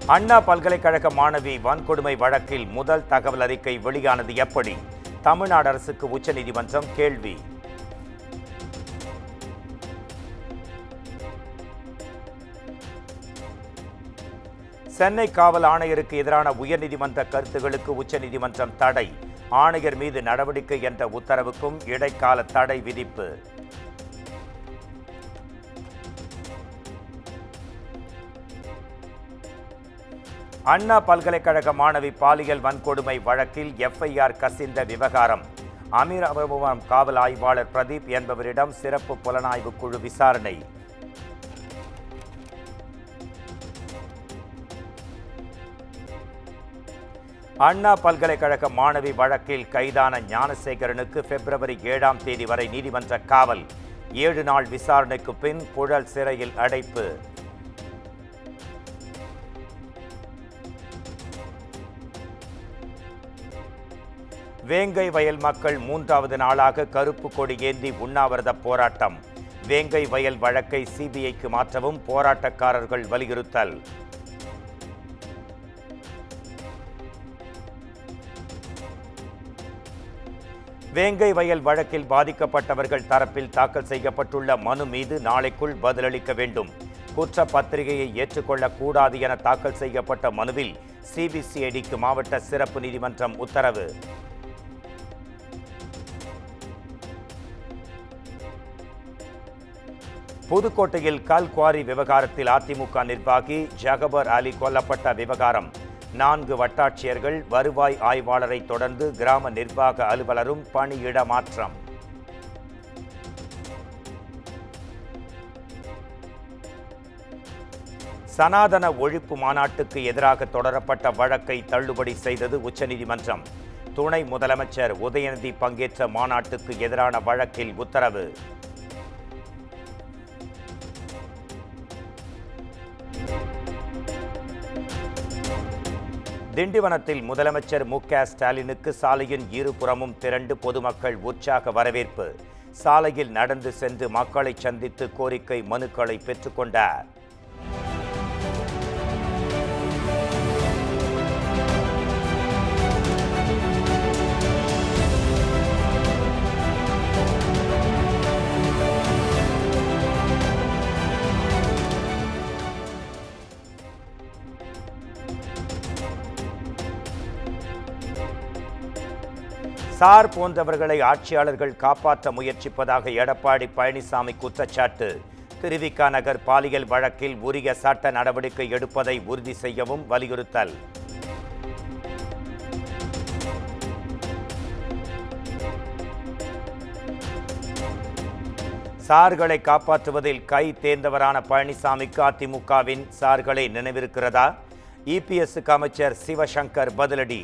அண்ணா பல்கலைக்கழக மாணவி வன்கொடுமை வழக்கில் முதல் தகவல் அறிக்கை வெளியானது எப்படி? தமிழ்நாடு அரசுக்கு உச்சநீதிமன்றம் கேள்வி. சென்னை காவல் ஆணையருக்கு எதிரான உயர்நீதிமன்ற கருத்துகளுக்கு உச்சநீதிமன்றம் தடை. ஆணையர் மீது நடவடிக்கை என்ற உத்தரவுக்கும் இடைக்கால தடை விதிப்பு. அண்ணா பல்கலைக்கழக மாணவி பாலியல் வன்கொடுமை வழக்கில் எஃப்ஐஆர் கசிந்த விவகாரம். அமீரபுரம் காவல் ஆய்வாளர் பிரதீப் என்பவரிடம் சிறப்பு புலனாய்வு குழு விசாரணை. அண்ணா பல்கலைக்கழக மாணவி வழக்கில் கைதான ஞானசேகரனுக்கு பிப்ரவரி 7ஆம் தேதி வரை நீதிமன்ற காவல். 7 நாள் விசாரணைக்கு பின் புழல் சிறையில் அடைப்பு. வேங்கை வயல் மக்கள் 3வது நாளாக கருப்பு கொடி ஏந்தி உண்ணாவிரத போராட்டம். வேங்கை வயல் வழக்கை சிபிஐக்கு மாற்றவும் போராட்டக்காரர்கள் வலியுறுத்தல். வேங்கை வயல் வழக்கில் பாதிக்கப்பட்டவர்கள் தரப்பில் தாக்கல் செய்யப்பட்டுள்ள மனு மீது நாளைக்குள் பதிலளிக்க வேண்டும். குற்றப்பத்திரிகையை ஏற்றுக்கொள்ளக்கூடாது என தாக்கல் செய்யப்பட்ட மனுவில் சிபிசிஐடிக்கு மாவட்ட சிறப்பு நீதிமன்றம் உத்தரவு. புதுக்கோட்டையில் கல் குவாரி விவகாரத்தில் அதிமுக நிர்வாகி ஜகபர் அலி கொல்லப்பட்ட விவகாரம். 4 வட்டாட்சியர்கள், வருவாய் ஆய்வாளரை தொடர்ந்து கிராம நிர்வாக அலுவலரும் பணியிட மாற்றம். சனாதன ஒழிப்பு மாநாட்டுக்கு எதிராக தொடரப்பட்ட வழக்கை தள்ளுபடி செய்தது உச்சநீதிமன்றம். துணை முதலமைச்சர் உதயநிதி பங்கேற்ற மாநாட்டுக்கு எதிரான வழக்கில் உத்தரவு. திண்டிவனத்தில் முதலமைச்சர் மு.க. ஸ்டாலினுக்கு சாலையின் இருபுறமும் திரண்டு பொதுமக்கள் உற்சாக வரவேற்பு. சாலையில் நடந்து சென்று மக்களை சந்தித்து கோரிக்கை மனுக்களை பெற்றுக்கொண்டார். சார் போன்றவர்களை ஆட்சியாளர்கள் காப்பாற்ற முயற்சிப்பதாக எடப்பாடி பழனிசாமி குற்றச்சாட்டு. திருவிக நகர் பாலியல் வழக்கில் உரிய சட்ட நடவடிக்கை எடுப்பதை உறுதி செய்யவும் வலியுறுத்தல். சார்களை காப்பாற்றுவதில் கை தேர்ந்தவரான பழனிசாமிக்கு அதிமுகவின் சார்களை நினைவிருக்கிறதா? இபிஎஸ்க்கு அமைச்சர் சிவசங்கர் பதிலடி.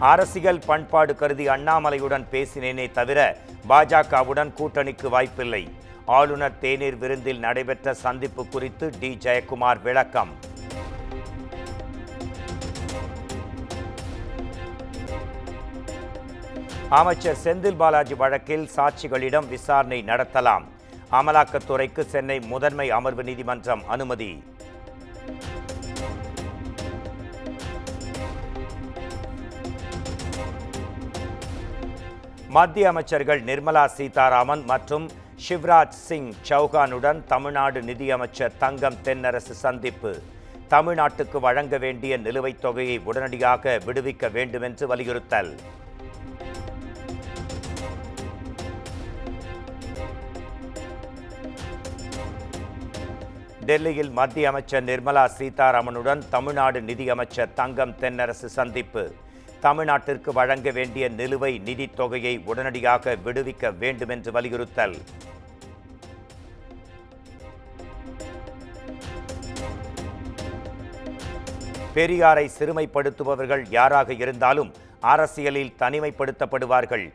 அரசியல் பண்பாடு கருதி அண்ணாமலையுடன் பேசினேனே தவிர பாஜகவுடன் கூட்டணிக்கு வாய்ப்பில்லை. ஆளுநர் தேநீர் விருந்தில் நடைபெற்ற சந்திப்பு குறித்து டி. ஜெயக்குமார் விளக்கம். அமைச்சர் செந்தில் பாலாஜி வழக்கில் சாட்சிகளிடம் விசாரணை நடத்தலாம். அமலாக்கத்துறைக்கு சென்னை முதன்மை அமர்வு நீதிமன்றம் அனுமதி. மத்திய அமைச்சர்கள் நிர்மலா சீதாராமன் மற்றும் சிவராஜ் சிங் சௌகானுடன் தமிழ்நாடு நிதியமைச்சர் தங்கம் தென்னரசு சந்திப்பு. தமிழ்நாட்டுக்கு வழங்க வேண்டிய நிலுவைத் தொகையை உடனடியாக விடுவிக்க வேண்டும் என்று வலியுறுத்தல். டெல்லியில் மத்திய அமைச்சர் நிர்மலா சீதாராமனுடன் தமிழ்நாடு நிதியமைச்சர் தங்கம் தென்னரசு சந்திப்பு. தமிழ்நாட்டிற்கு வழங்க வேண்டிய நிலுவை நிதித் தொகையை உடனடியாக விடுவிக்க வேண்டும் என்று வலியுறுத்தல். பெரியாரை சிறுமைப்படுத்துபவர்கள் யாராக இருந்தாலும் அரசியலில் தனிமைப்படுத்தப்படுவார்கள்.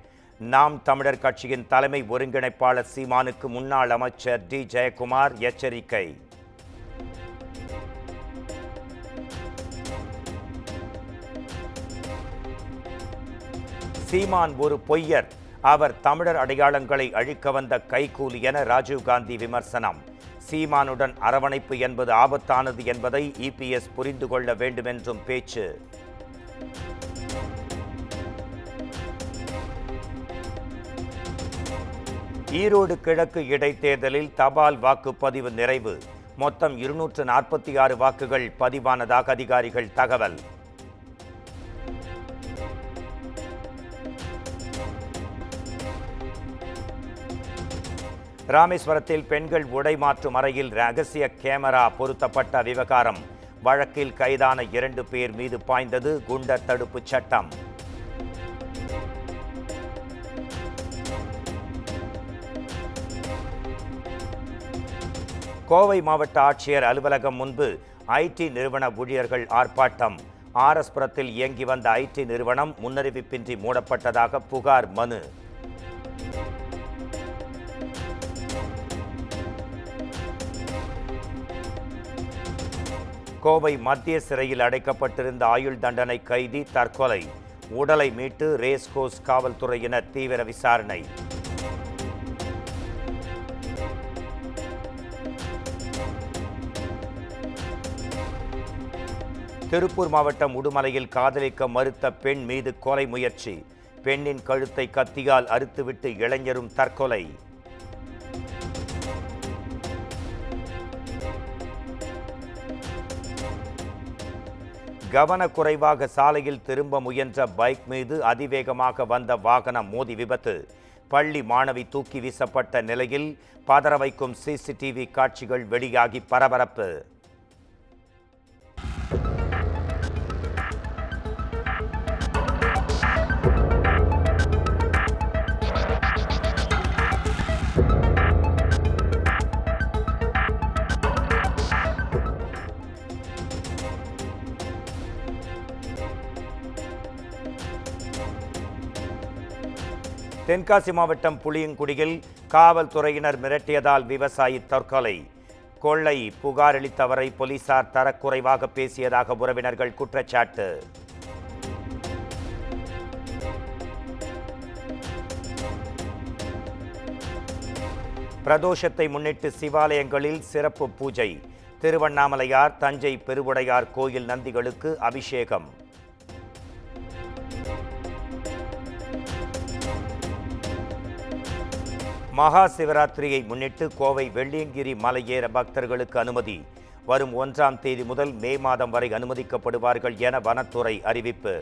நாம் தமிழர் கட்சியின் தலைமை ஒருங்கிணைப்பாளர் சீமானுக்கு முன்னாள் அமைச்சர் டி. ஜெயக்குமார் எச்சரிக்கை. சீமான் ஒரு பொய்யர். அவர் தமிழர் அடையாளங்களை அழிக்க வந்த கைகூலி என ராஜீவ்காந்தி விமர்சனம். சீமானுடன் அரவணைப்பு என்பது ஆபத்தானது என்பதை இபிஎஸ் புரிந்து கொள்ள வேண்டும் என்றும் பேச்சு. ஈரோடு கிழக்கு இடைத்தேர்தலில் தபால் வாக்குப்பதிவு நிறைவு. மொத்தம் 246 வாக்குகள் பதிவானதாக அதிகாரிகள் தகவல். ராமேஸ்வரத்தில் பெண்கள் உடை மாற்றும் அறையில் ரகசிய கேமரா பொருத்தப்பட்ட விவகாரம். வழக்கில் கைதான 2 பேர் மீது பாய்ந்தது குண்டர் தடுப்பு சட்டம். கோவை மாவட்ட ஆட்சியர் அலுவலகம் முன்பு ஐடி நிறுவன ஊழியர்கள் ஆர்ப்பாட்டம். ஆர்எஸ்புரத்தில் இயங்கி வந்த ஐடி நிறுவனம் முன்னறிவிப்பின்றி மூடப்பட்டதாக புகார் மனு. கோவை மத்திய சிறையில் அடைக்கப்பட்டிருந்த ஆயுள் தண்டனை கைதி தற்கொலை. உடலை மீட்டு ரேஸ்கோர்ஸ் காவல்துறையினர் தீவிர விசாரணை. திருப்பூர் மாவட்டம் உடுமலையில் காதலிக்க மறுத்த பெண் மீது கொலை முயற்சி. பெண்ணின் கழுத்தை கத்தியால் அறுத்துவிட்டு இளைஞரும் தற்கொலை. கவனக்குறைவாக சாலையில் திரும்ப முயன்ற பைக் மீது அதிவேகமாக வந்த வாகனம் மோதி விபத்து. பள்ளி மாணவி தூக்கி வீசப்பட்ட நிலையில் பதற வைக்கும் சிசிடிவி காட்சிகள் வெளியாகி பரபரப்பு. தென்காசி மாவட்டம் புளியங்குடியில் காவல்துறையினர் மிரட்டியதால் விவசாயி தற்கொலை. கொள்ளை புகாரளித்தவரை போலீசார் தரக்குறைவாக பேசியதாக உறவினர்கள் குற்றச்சாட்டு. பிரதோஷத்தை முன்னிட்டு சிவாலயங்களில் சிறப்பு பூஜை. திருவண்ணாமலையார், தஞ்சை பெருவுடையார் கோயில் நந்திகளுக்கு அபிஷேகம். மகா சிவராத்திரியை முன்னிட்டு கோவை வெள்ளியங்கிரி மலையேற பக்தர்களுக்கு அனுமதி. வரும் 1ஆம் தேதி முதல் மே மாதம் வரை அனுமதிக்கப்படுவார்கள் என வனத்துறை அறிவிப்பு.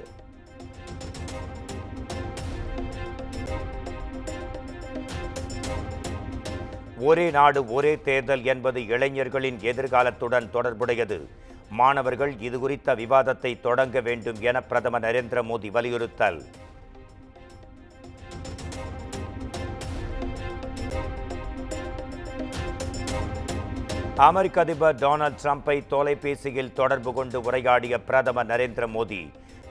ஒரே நாடு ஒரே தேர்தல் என்பது இளைஞர்களின் எதிர்காலத்துடன் தொடர்புடையது. மாணவர்கள் இதுகுறித்த விவாதத்தை தொடங்க வேண்டும் என பிரதமர் நரேந்திர மோடி வலியுறுத்தல். அமெரிக்க அதிபர் டொனால்ட் ட்ரம்பை தொலைபேசியில் தொடர்பு கொண்டு உரையாடிய பிரதமர் நரேந்திர மோடி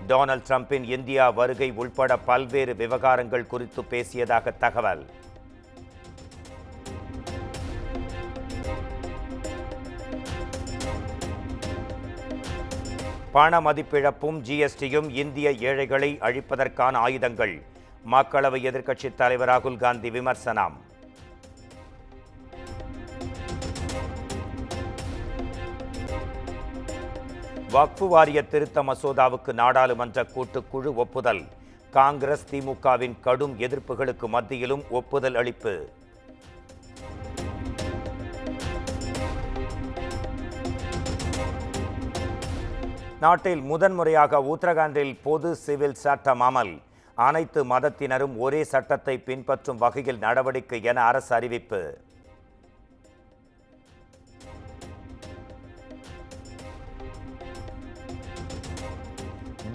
டொனால்ட் ட்ரம்பின் இந்தியா வருகை உள்பட பல்வேறு விவகாரங்கள் குறித்து பேசியதாக தகவல். பண மதிப்பிழப்பும் ஜிஎஸ்டியும் இந்திய ஏழைகளை அழிப்பதற்கான ஆயுதங்கள். மக்களவை எதிர்க்கட்சித் தலைவர் ராகுல் காந்தி விமர்சனம். வக்ஃபு வாரிய திருத்த மசோதாவுக்கு நாடாளுமன்ற கூட்டுக்குழு ஒப்புதல். காங்கிரஸ், திமுகவின் கடும் எதிர்ப்புகளுக்கு மத்தியிலும் ஒப்புதல் அளிப்பு. நாட்டில் முதன்முறையாக உத்தரகாண்டில் பொது சிவில் சட்டம் அமல். அனைத்து மதத்தினரும் ஒரே சட்டத்தை பின்பற்றும் வகையில் நடவடிக்கை என அரசு அறிவிப்பு.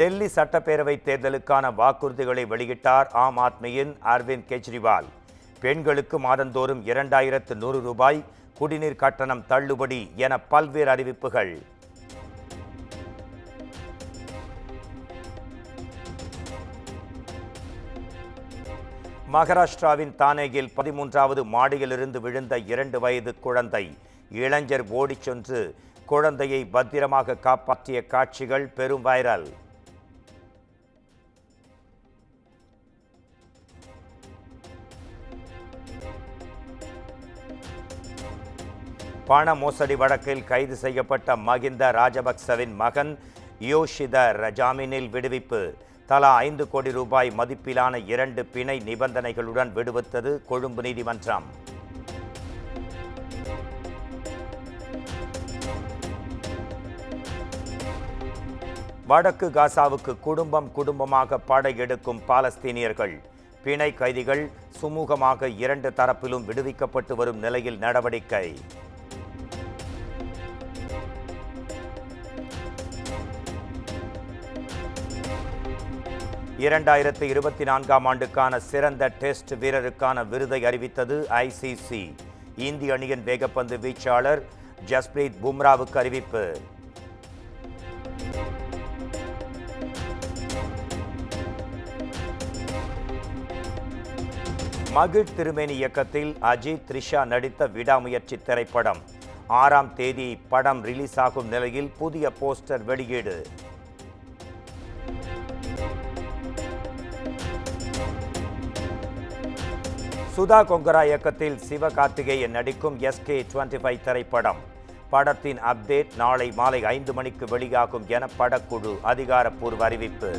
டெல்லி சட்டப்பேரவை தேர்தலுக்கான வாக்குறுதிகளை வெளியிட்டார் ஆம் ஆத்மியின் அரவிந்த் கெஜ்ரிவால். பெண்களுக்கு மாதந்தோறும் 2100 ரூபாய், குடிநீர் கட்டணம் தள்ளுபடி என பல்வேறு அறிவிப்புகள். மகாராஷ்டிராவின் தானேயில் 13வது மாடியிலிருந்து விழுந்த 2 வயது குழந்தை. இளைஞர் ஓடிச் சென்று குழந்தையை பத்திரமாக காப்பாற்றிய காட்சிகள் பெரும் வைரல். பண மோசடி வழக்கில் கைது செய்யப்பட்ட மகிந்த ராஜபக்சவின் மகன் யோஷித ஜாமீனில் விடுவிப்பு. தலா 5 கோடி ரூபாய் மதிப்பிலான 2 பிணை நிபந்தனைகளுடன் விடுவித்தது கொழும்பு நீதிமன்றம். வடக்கு காசாவுக்கு குடும்பமாக படையெடுக்கும் பாலஸ்தீனியர்கள். பிணை கைதிகள் சுமூகமாக 2 தரப்பிலும் விடுவிக்கப்பட்டு வரும் நிலையில் நடவடிக்கை. இரண்டாயிரத்து 24ஆம் ஆண்டுக்கான சிறந்த டெஸ்ட் வீரருக்கான விருதை அறிவித்தது ICC. இந்திய அணியின் வேகப்பந்து வீச்சாளர் ஜஸ்பிரீத் பும்ராவுக்கு அறிவிப்பு. மகிழ் திருமேனி இயக்கத்தில் அஜித் த்ரிஷா நடித்த விடாமுயற்சி திரைப்படம் 6ஆம் தேதி படம் ரிலீஸ் ஆகும் நிலையில் புதிய போஸ்டர் வெளியீடு. சுதா கொங்கரா இயக்கத்தில் சிவகார்த்திகேயன் நடிக்கும் SK25 திரைப்படம். படத்தின் அப்டேட் நாளை மாலை 5 மணிக்கு வெளியாகும் என படக்குழு அதிகாரப்பூர்வ அறிவிப்பு.